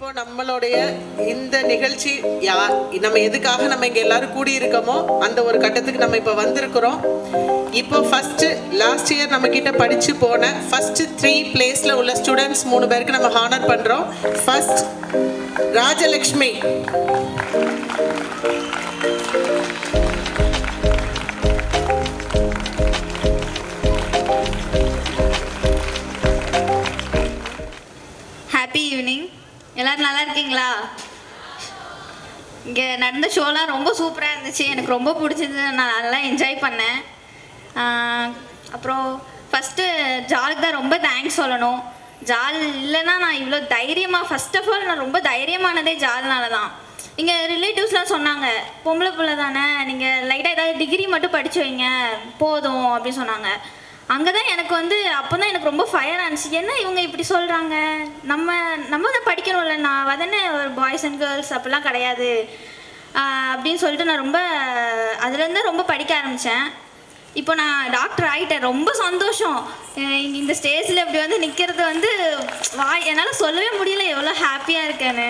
இப்போ நம்மளுடைய இந்த நிகழ்ச்சி நம்ம எதுக்காக நம்ம இங்க எல்லாரும் கூடி இருக்கோமோ அந்த ஒரு கட்டத்துக்கு நம்ம இப்போ வந்திருக்கிறோம். இப்போ ஃபர்ஸ்ட் லாஸ்ட் இயர் நம்ம கிட்ட படிச்சு போன ஃபர்ஸ்ட் 3 பிளேஸ்ல உள்ள ஸ்டூடெண்ட்ஸ் 3 பேருக்கு நம்ம ஹானர் பண்றோம். First Rajalakshmi, happy evening. எல்லோரும் நல்லா இருக்கீங்களா? இங்கே நடந்த ஷோலாம் ரொம்ப சூப்பராக இருந்துச்சு, எனக்கு ரொம்ப பிடிச்சிருந்தது, நான் நல்லா என்ஜாய் பண்ணேன். அப்புறம் ஃபஸ்ட்டு ஜாலுக்கு தான் ரொம்ப தேங்க்ஸ் சொல்லணும். ஜால் இல்லைன்னா நான் இவ்வளோ தைரியமாக, ஃபஸ்ட் ஆஃப் ஆல் நான் ரொம்ப தைரியமானதே ஜால்னால தான். இங்கே ரிலேட்டிவ்ஸ்லாம் சொன்னாங்க, பொம்பளை பிள்ளை தானே, நீங்கள் லைட்டாக ஏதாவது டிகிரி மட்டும் படித்து வைங்க போதும் அப்படின்னு சொன்னாங்க. அங்கே தான் எனக்கு வந்து அப்போ தான் எனக்கு ரொம்ப ஃபயர் ஆனிச்சு. என்ன இவங்க இப்படி சொல்கிறாங்க, நம்ம தான் படிக்கணும்ல, நான் வதனே ஒரு பாய்ஸ் அண்ட் கேர்ள்ஸ் அப்படிலாம் கிடையாது அப்படின்னு சொல்லிட்டு நான் ரொம்ப அதுலேருந்து ரொம்ப படிக்க ஆரம்பித்தேன். இப்போ நான் டாக்டர் ஆகிட்டேன், ரொம்ப சந்தோஷம். இந்த ஸ்டேஜில் இப்படி வந்து நிற்கிறது வந்து என்னால் சொல்லவே முடியல எவ்வளோ ஹாப்பியாக இருக்கேன்னு,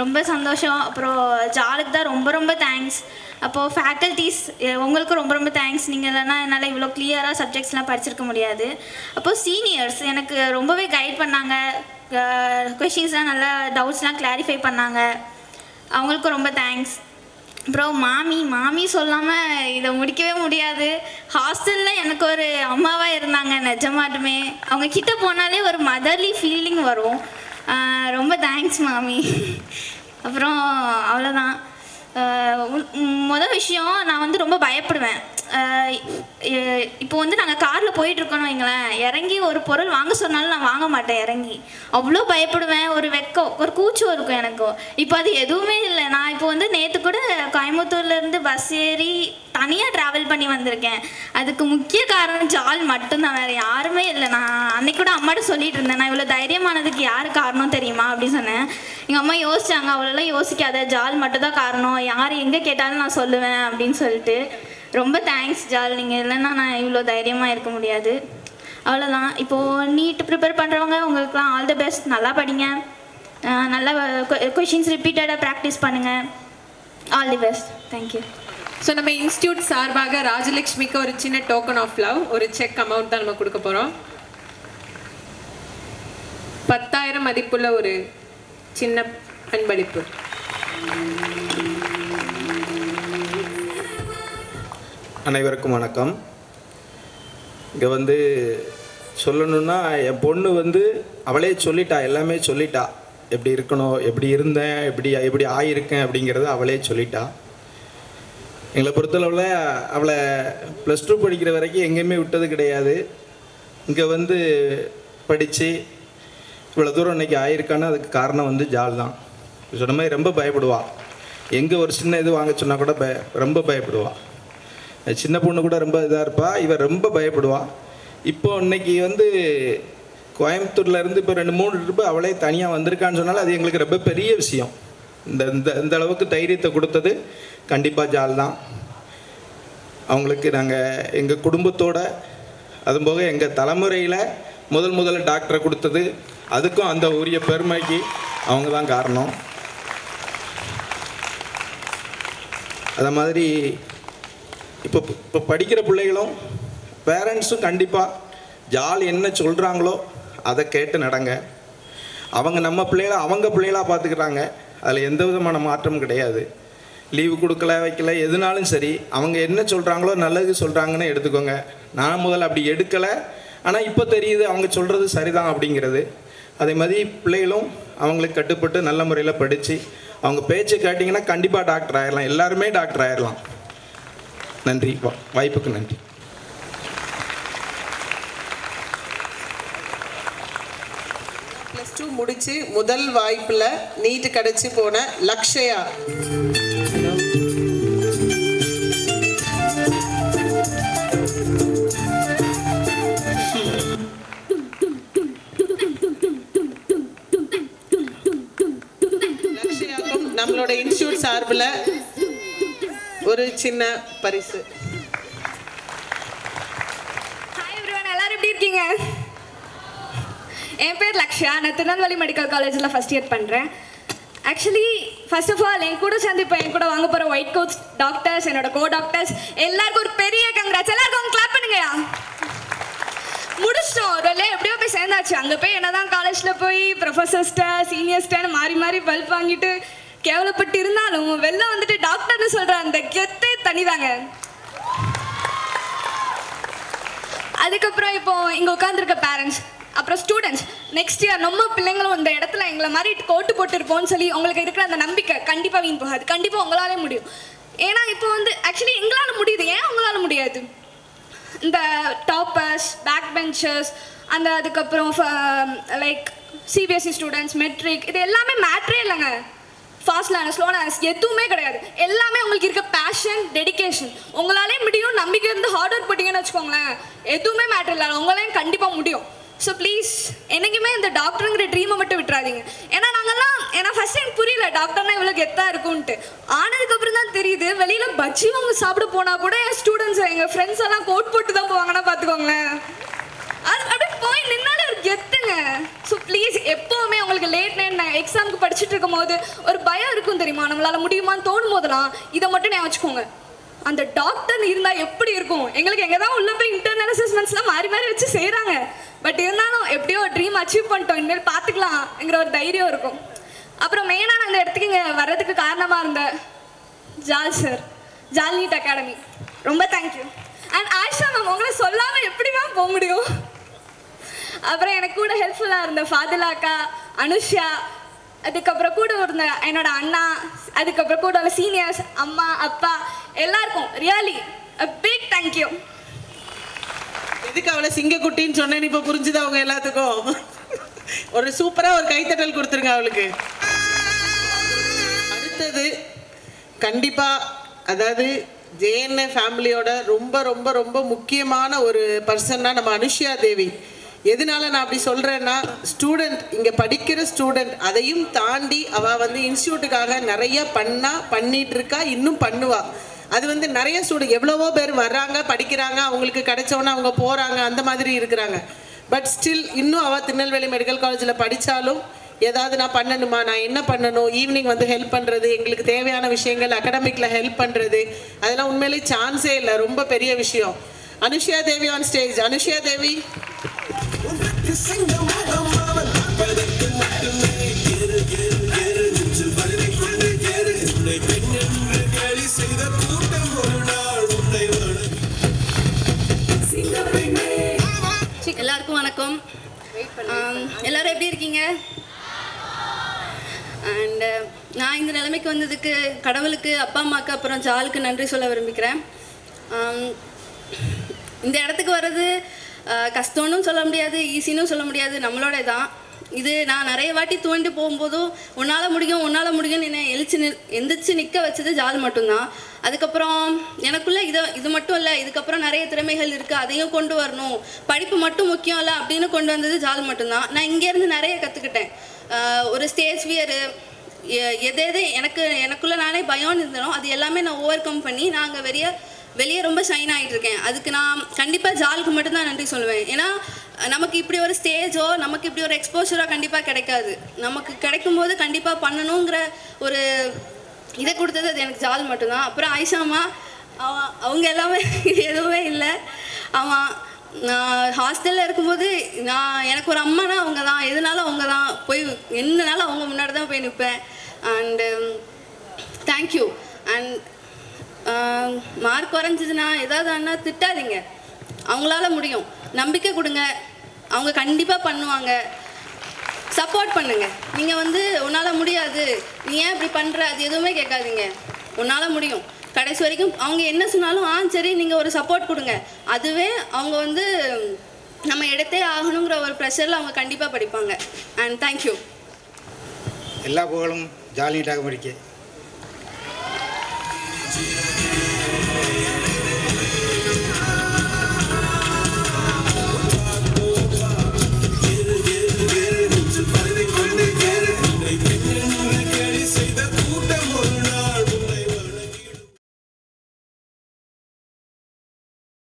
ரொம்ப சந்தோஷம். அப்புறம் ஜாலுக்கு தான் ரொம்ப ரொம்ப தேங்க்ஸ். அப்போது ஃபேக்கல்ட்டிஸ் உங்களுக்கும் ரொம்ப ரொம்ப தேங்க்ஸ். நீங்கள் இல்லைன்னா என்னால் இவ்வளோ கிளியராக சப்ஜெக்ட்ஸ்லாம் படிச்சிருக்க முடியாது. அப்போது சீனியர்ஸ் எனக்கு ரொம்பவே கைட் பண்ணாங்க, கொஷின்ஸ்லாம் நல்லா டவுட்ஸ்லாம் கிளாரிஃபை பண்ணாங்க, அவங்களுக்கும் ரொம்ப தேங்க்ஸ். அப்புறம் மாமி சொல்லாமல் இதை முடிக்கவே முடியாது. ஹாஸ்டலில் எனக்கு ஒரு அம்மாவாக இருந்தாங்க நிஜமாட்டுமே. அவங்க கிட்ட போனாலே ஒரு மதர்லி ஃபீலிங் வரும். ரொம்ப தேங்க்ஸ் மாமி. அப்புறம் அவ்வளோதான். மொதல் விஷயம், நான் வந்து ரொம்ப பயப்படுவேன். இப்போ வந்து நாங்கள் காரில் போயிட்டுருக்கோன்னு வைங்களேன், இறங்கி ஒரு பொருள் வாங்க சொன்னாலும் நான் வாங்க மாட்டேன். இறங்கி அவ்வளோ பயப்படுவேன், ஒரு வெக்கம், ஒரு கூச்சம் இருக்கும் எனக்கு. இப்போ அது எதுவுமே இல்லை. நான் இப்போ வந்து நேற்று கூட கோயம்புத்தூர்லேருந்து பஸ் ஏறி தனியாக ட்ராவல் பண்ணி வந்திருக்கேன். அதுக்கு முக்கிய காரணம் ஜால் மட்டும்தான், வேறு யாருமே இல்லை. நான் அன்னைக்கு கூட அம்மாட்ட சொல்லிட்டு இருந்தேன், நான் இவ்வளோ தைரியமானதுக்கு யார் காரணம் தெரியுமா அப்படின்னு சொன்னேன். எங்கள் அம்மா யோசிச்சாங்க, அவ்வளோலாம் யோசிக்காத, ஜால் மட்டும்தான் காரணம், யார் எங்கே கேட்டாலும் நான் சொல்லுவேன் அப்படின்னு சொல்லிட்டு. ரொம்ப தேங்க்ஸ் ஜால், நீங்கள் இல்லைன்னா நான் இவ்வளோ தைரியமாக இருக்க முடியாது. அவ்வளோதான். இப்போது நீட் ப்ரிப்பேர் பண்ணுறவங்க உங்களுக்குலாம் ஆல் தி பெஸ்ட். நல்லா படிங்க, நல்லா கொஷின்ஸ் ரிப்பீட்டடாக ப்ராக்டிஸ் பண்ணுங்கள். All the best. Thank you. So நம்ம இன்ஸ்டியூட் சார்பாக ராஜலட்சுமிக்கு ஒரு சின்ன டோக்கன் ஆஃப் லவ், ஒரு செக் அமௌண்ட் தான் நம்ம கொடுக்க போகிறோம். 10,000 மதிப்புள்ள ஒரு சின்ன அன்பளிப்பு. அனைவருக்கும் வணக்கம். இங்கே வந்து சொல்லணுன்னா, என் பொண்ணு வந்து அவளே சொல்லிட்டா, எல்லாமே சொல்லிட்டா, எப்படி இருக்கணும், எப்படி இருந்தேன், எப்படி ஆகியிருக்கேன் அப்படிங்கிறத அவளே சொல்லிட்டா. எங்களை பொறுத்தளவில் அவளை +2 படிக்கிற வரைக்கும் எங்கேயுமே விட்டது கிடையாது. இங்கே வந்து படித்து இவ்வளோ தூரம் இன்றைக்கி ஆயிருக்கான்னு அதுக்கு காரணம் வந்து ஜால் தான். சொன்ன மாதிரி ரொம்ப பயப்படுவாள். எங்கே ஒரு சின்ன இது வாங்க சொன்னால் கூட ரொம்ப பயப்படுவாள். சின்ன பொண்ணு கூட ரொம்ப இதாக இருப்பாள், இவள் ரொம்ப பயப்படுவாள். இப்போது இன்றைக்கி வந்து கோயம்புத்தூர்லேருந்து இப்போ 2-3 ட்ரிப்பு அவளே தனியாக வந்திருக்கான்னு சொன்னாலும் அது எங்களுக்கு ரொம்ப பெரிய விஷயம். இந்த அளவுக்கு தைரியத்தை கொடுத்தது கண்டிப்பாக ஜால் தான். அவங்களுக்கு நாங்கள் எங்கள் குடும்பத்தோட, அதுபோக எங்கள் தலைமுறையில் முதல்ல டாக்டரை கொடுத்தது, அதுக்கும் அந்த உரிய பெருமைக்கு அவங்க தான் காரணம். அதை மாதிரி இப்போ படிக்கிற பிள்ளைகளும் பேரண்ட்ஸும் கண்டிப்பாக ஜால் என்ன சொல்கிறாங்களோ அதை கேட்டு நடங்க. அவங்க நம்ம பிள்ளைகளை அவங்க பிள்ளைகளாக பார்த்துக்கிறாங்க, அதில் எந்த விதமான மாற்றமும் கிடையாது. லீவு கொடுக்கல வைக்கல எதுனாலும் சரி, அவங்க என்ன சொல்கிறாங்களோ நல்லது சொல்கிறாங்கன்னு எடுத்துக்கோங்க. நான் முதல்ல அப்படி எடுக்கலை, ஆனால் இப்போ தெரியுது அவங்க சொல்கிறது சரிதான் அப்படிங்கிறது. அதே மாதிரி பிள்ளைகளும் அவங்களுக்கு கட்டுப்பட்டு நல்ல முறையில் படித்து அவங்க பேச்சை கேட்டிங்கன்னா கண்டிப்பாக டாக்டர் ஆகிடலாம், எல்லாருமே டாக்டர் ஆகிடலாம். நன்றி, வாய்ப்புக்கு நன்றி. +2 முடிச்சு முதல் வாய்ப்புல நீட் கிடைச்சு போன லக்ஷயா. லக்ஷயாக்கும் நம்மளோட இன்ஸ்டியூட் சார்பில் ஒரு சின்ன பரிசு. ஹாய் எவ்ரிவன், எல்லாரும் எப்படி இருக்கீங்க? என் பேர் லக்ஷயா, நான் திருநெல்வேலி மெடிக்கல் காலேஜில் ஃபஸ்ட் இயர் பண்ணுறேன். ஆக்சுவலி ஃபர்ஸ்ட் ஆஃப் ஆல் என் கூட சேர்ந்து இப்போ என் கூட வாங்க போகிற ஒயிட் கோச் டாக்டர்ஸ், என்னோட கோ டாக்டர்ஸ் எல்லாருக்கும் ஒரு பெரிய கங்க்ராட்ஸ். எல்லாருக்கும் அவங்க கிளாப் பண்ணுங்கயா. முடிச்சிட்டோம், ஒரு வேலையை எப்படியோ போய் சேர்ந்தாச்சு. அங்கே போய் என்னதான் காலேஜில் போய் ப்ரொஃபஸர்ஸ்ட்ட சீனியர்ஸ்ட்டன்னு மாறி மாறி பல்ப் வாங்கிட்டு கேவலப்பட்டு இருந்தாலும் வெளில வந்துட்டு டாக்டர்னு சொல்கிற அந்த கெத்தே தனிதாங்க. அதுக்கப்புறம் இப்போ இங்கே உட்காந்துருக்க பேரண்ட்ஸ், அப்புறம் ஸ்டூடெண்ட்ஸ், நெக்ஸ்ட் இயர் நம்ம பிள்ளைங்களும் இந்த இடத்துல எங்களை மாதிரி கோட்டு போட்டுருப்போம்னு சொல்லி உங்களுக்கு இருக்கிற அந்த நம்பிக்கை கண்டிப்பாக வீண் போகாது. கண்டிப்பாக உங்களாலே முடியும். ஏன்னா இப்போ வந்து ஆக்சுவலி எங்களால் முடியுது, ஏன் உங்களால் முடியாது? இந்த டாப்பர்ஸ், பேக் பெஞ்சர்ஸ், அந்த அதுக்கப்புறம் லைக் சிபிஎஸ்சி ஸ்டூடெண்ட்ஸ், மெட்ரிக், இது எல்லாமே மேட்ரே இல்லைங்க. ஃபாஸ்ட் லேர்னர்ஸ், ஸ்லோ லேர்னர்ஸ் எதுவுமே கிடையாது. எல்லாமே உங்களுக்கு இருக்க பேஷன், டெடிக்கேஷன், உங்களாலே முடியும் நம்பிக்கை இருந்து ஹார்ட் ஒர்க் போட்டிங்கன்னு வச்சுக்கோங்களேன், எதுவுமே மேட்ரு இல்லை, உங்களாலையும் கண்டிப்பாக முடியும். ஸோ ப்ளீஸ் என்றைக்குமே இந்த டாக்டருங்கிற ட்ரீமை மட்டும் விட்டுறாதீங்க. ஏன்னா நாங்கள்லாம், ஏன்னா ஃபஸ்ட் எனக்கு புரியல டாக்டர்னா இவ்வளோ கெத்தாக இருக்கும்ன்ட்டு. ஆனதுக்கப்புறம் தான் தெரியுது, வெளியில் பஜ்ஜி அவங்க சாப்பிட போனால் கூட என் ஸ்டூடெண்ட்ஸ், எங்கள் ஃப்ரெண்ட்ஸ் எல்லாம் கோட் போட்டு தான் போவாங்கன்னா பார்த்துக்கோங்களேன். அது அப்படியே போய் நின்னாலே ஒரு கெத்துங்க. ஸோ ப்ளீஸ் எப்போவுமே உங்களுக்கு லேட் நைட் நான் எக்ஸாமுக்கு படிச்சுட்டு இருக்கும் போது ஒரு பயம் இருக்கும் தெரியுமா, நம்மளால் முடியுமான்னு தோணும் போதெல்லாம் இதை மட்டும் நான் வச்சுக்கோங்க. அந்த டாக்டர் இருந்தால் எப்படி இருக்கும்? எங்களுக்கு எங்கே தான் உள்ள போய் இன்டர்னல் அசஸ்மெண்ட்ஸ்லாம் மாறி மாறி வச்சு செய்கிறாங்க. பட் இருந்தாலும் எப்படியோ ட்ரீம் அச்சீவ் பண்ணிட்டோம், இனிமேல் பார்த்துக்கலாம்ங்கிற ஒரு தைரியம் இருக்கும். அப்புறம் மெயினாக நான் இந்த இடத்துக்கு இங்கே வர்றதுக்கு காரணமாக இருந்த ஜால் சார், ஜால் நீட் அகாடமி, ரொம்ப தேங்க்யூ. அண்ட் ஆயிஷா மேம், உங்களை சொல்லாமல் எப்படி மேம் போக முடியும்? அப்புறம் எனக்கு கூட ஹெல்ப்ஃபுல்லாக இருந்த ஃபாதிலா அக்கா, அனுஷா, அதுக்கப்புறம் கூட இருந்த என்னோட அண்ணா, அதுக்கப்புறம் கூட உள்ள சீனியர்ஸ், அம்மா, அப்பா, எல்லாருக்கும் really a big thank you. எதுக்கு அவளை சிங்கக்குட்டின்னு சொன்னேன்னு இப்போ புரிஞ்சுது அவங்க எல்லாத்துக்கும். ஒரு சூப்பராக ஒரு கைத்தட்டல் கொடுத்துருங்க அவளுக்கு. அடுத்தது கண்டிப்பாக, அதாவது ஜேஎன்ஏ ஃபேமிலியோட ரொம்ப ரொம்ப ரொம்ப முக்கியமான ஒரு பர்சன்னா நம்ம அனுஷியா தேவி. எதனால நான் அப்படி சொல்கிறேன்னா, ஸ்டூடெண்ட், இங்கே படிக்கிற ஸ்டூடெண்ட், அதையும் தாண்டி அவள் வந்து இன்ஸ்டியூட்டுக்காக நிறைய பண்ணிகிட்டு இருக்கா, இன்னும் பண்ணுவா. அது வந்து நிறைய ஸ்டூடெண்ட், எவ்வளவோ பேர் வர்றாங்க, படிக்கிறாங்க, அவங்களுக்கு கிடைச்சோன்னே அவங்க போகிறாங்க, அந்த மாதிரி இருக்கிறாங்க. பட் ஸ்டில் இன்னும் அவள் திருநெல்வேலி மெடிக்கல் காலேஜில் படித்தாலும் ஏதாவது நான் பண்ணணுமா, நான் என்ன பண்ணணும், ஈவினிங் வந்து ஹெல்ப் பண்ணுறது, எங்களுக்கு தேவையான விஷயங்கள் அகடமிக்கில் ஹெல்ப் பண்ணுறது, அதெல்லாம் உண்மையிலே சான்ஸே இல்லை, ரொம்ப பெரிய விஷயம். அனுஷியா தேவி ஆன் ஸ்டேஜ். அனுஷியா தேவி. எல்லாருக்கும் வணக்கம். எல்லாரும் எப்படி இருக்கீங்க? அண்ட் நான் இந்த நிலைமைக்கு வந்ததுக்கு கடவுளுக்கு, அப்பா அம்மாவுக்கு, அப்புறம் ஜாலுக்கு நன்றி சொல்ல விரும்பிக்கிறேன். இந்த இடத்துக்கு வர்றது கஷ்டம்னு சொல்ல முடியாது, ஈஸின்னு சொல்ல முடியாது, நம்மளோட தான் இது. நான் நிறைய வாட்டி தூண்டி போகும்போதும் உன்னால் முடியும் உன்னால் முடியும்னு என்னை எந்திரிச்சு நிற்க வச்சது ஜால் மட்டும்தான். அதுக்கப்புறம் எனக்குள்ளே இது மட்டும் இல்லை, இதுக்கப்புறம் நிறைய திறமைகள் இருக்குது, அதையும் கொண்டு வரணும், படிப்பு மட்டும் முக்கியம் இல்லை அப்படின்னு கொண்டு வந்தது ஜால் மட்டும்தான். நான் இங்கேருந்து நிறைய கற்றுக்கிட்டேன். ஒரு ஸ்டேஜ் ஃபியரு, எது எனக்குள்ளே நானே பயம்னு இருந்தனோ அது எல்லாமே நான் ஓவர் கம் பண்ணி நான் அங்கே வெளியே ரொம்ப ஷைன் ஆகிட்டு இருக்கேன். அதுக்கு நான் கண்டிப்பாக ஜாலுக்கு மட்டும்தான் நன்றி சொல்லுவேன். ஏன்னா நமக்கு இப்படி ஒரு ஸ்டேஜோ, நமக்கு இப்படி ஒரு எக்ஸ்போஷரோ கண்டிப்பாக கிடைக்காது. நமக்கு கிடைக்கும்போது கண்டிப்பாக பண்ணணுங்கிற ஒரு இதை கொடுத்தது அது எனக்கு ஜால் மட்டும்தான். அப்புறம் ஆயிஷாமா, அவங்க எல்லாமே எதுவுமே இல்லை. நான் ஹாஸ்டலில் இருக்கும்போது எனக்கு ஒரு அம்மானா அவங்க தான், எதுனாலும் அவங்க தான், போய் என்னனாலும் அவங்க முன்னாடி தான் போய் நிற்பேன். And thank you. அண்ட் மார்க் குறைஞ்சதுன்னா ஏதாவது அண்ணா திட்டாதீங்க, அவங்களால முடியும், நம்பிக்கை கொடுங்க, அவங்க கண்டிப்பாக பண்ணுவாங்க, சப்போர்ட் பண்ணுங்க. நீங்கள் வந்து உன்னால் முடியாது, நீ ஏன் இப்படி பண்ணுற, அது எதுவுமே கேட்காதீங்க, உன்னால் முடியும். கடைசி வரைக்கும் அவங்க என்ன சொன்னாலும் சரி நீங்கள் ஒரு சப்போர்ட் கொடுங்க. அதுவே அவங்க வந்து நம்ம எடுத்தே ஆகணுங்கிற ஒரு ப்ரெஷரில் அவங்க கண்டிப்பாக படிப்பாங்க. And thank you. எல்லா புகழும் ஜால் நீட் அகாடமிக்கு.